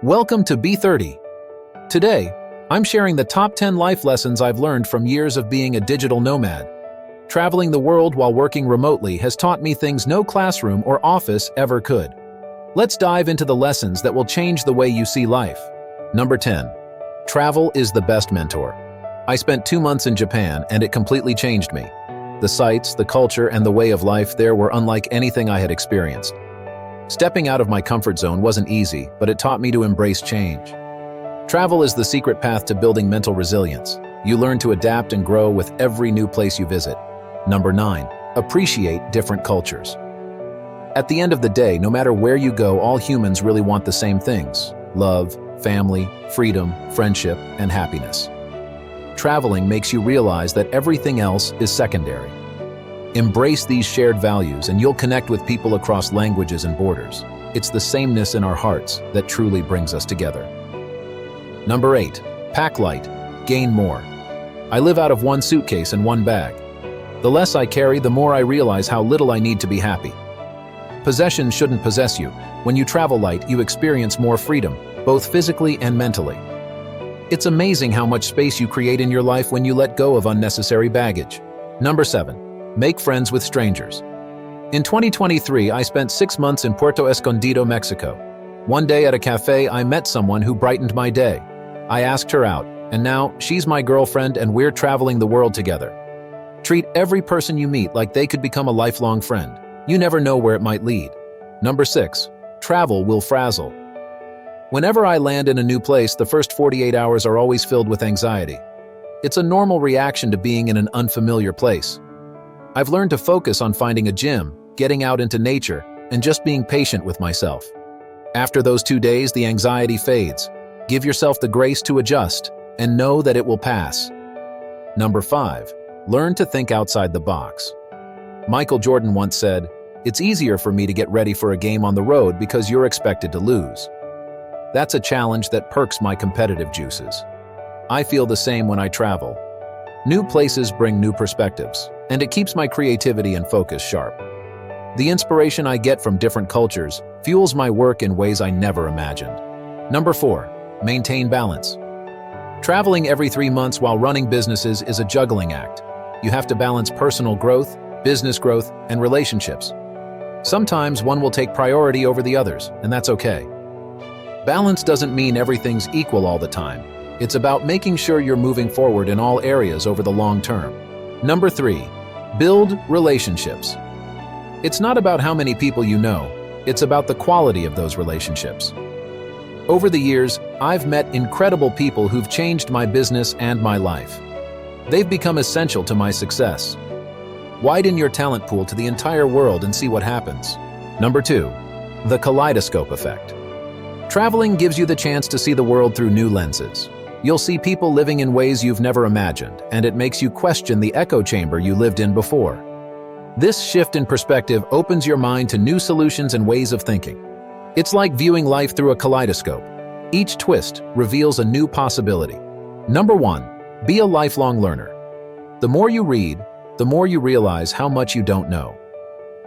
Welcome to B30. Today, I'm sharing the top 10 life lessons I've learned from years of being a digital nomad. Traveling the world while working remotely has taught me things no classroom or office ever could. Let's dive into the lessons that will change the way you see life. Number 10. Travel is the best mentor. I spent 2 months in Japan and it completely changed me. The sights, the culture, and the way of life there were unlike anything I had experienced. Stepping out of my comfort zone wasn't easy, but it taught me to embrace change. Travel is the secret path to building mental resilience. You learn to adapt and grow with every new place you visit. Number 9. Appreciate different cultures. At the end of the day, no matter where you go, all humans really want the same things: love, family, freedom, friendship, and happiness. Traveling makes you realize that everything else is secondary. Embrace these shared values and you'll connect with people across languages and borders. It's the sameness in our hearts that truly brings us together. Number 8. Pack light, gain more. I live out of one suitcase and one bag. The less I carry, the more I realize how little I need to be happy. Possessions shouldn't possess you. When you travel light, you experience more freedom, both physically and mentally. It's amazing how much space you create in your life when you let go of unnecessary baggage. Number 7. Make friends with strangers. In 2023, I spent 6 months in Puerto Escondido, Mexico. One day at a cafe, I met someone who brightened my day. I asked her out, and now she's my girlfriend and we're traveling the world together. Treat every person you meet like they could become a lifelong friend. You never know where it might lead. Number 6. Travel will frazzle. Whenever I land in a new place, the first 48 hours are always filled with anxiety. It's a normal reaction to being in an unfamiliar place. I've learned to focus on finding a gym, getting out into nature, and just being patient with myself. After those 2 days, the anxiety fades. Give yourself the grace to adjust, and know that it will pass. Number 5. Learn to think outside the box. Michael Jordan once said, "It's easier for me to get ready for a game on the road because you're expected to lose." That's a challenge that perks my competitive juices. I feel the same when I travel. New places bring new perspectives, and it keeps my creativity and focus sharp. The inspiration I get from different cultures fuels my work in ways I never imagined. Number 4. Maintain balance. Traveling every 3 months while running businesses is a juggling act. You have to balance personal growth, business growth, and relationships. Sometimes one will take priority over the others, and that's okay. Balance doesn't mean everything's equal all the time. It's about making sure you're moving forward in all areas over the long term. Number 3. Build relationships. It's not about how many people you know, it's about the quality of those relationships. Over the years, I've met incredible people who've changed my business and my life. They've become essential to my success. Widen your talent pool to the entire world and see what happens. Number 2. The kaleidoscope effect. Traveling gives you the chance to see the world through new lenses. You'll see people living in ways you've never imagined, and it makes you question the echo chamber you lived in before. This shift in perspective opens your mind to new solutions and ways of thinking. It's like viewing life through a kaleidoscope. Each twist reveals a new possibility. Number 1. Be a lifelong learner. The more you read, the more you realize how much you don't know.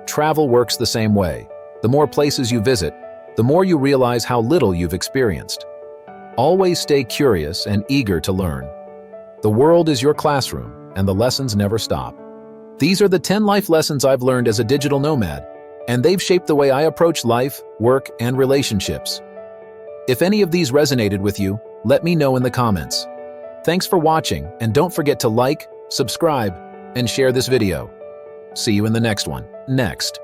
Travel works the same way. The more places you visit, the more you realize how little you've experienced. Always stay curious and eager to learn. The world is your classroom, and the lessons never stop. These are the 10 life lessons I've learned as a digital nomad, and they've shaped the way I approach life, work, and relationships. If any of these resonated with you, let me know in the comments. Thanks for watching, and don't forget to like, subscribe, and share this video. See you in the next one. Next.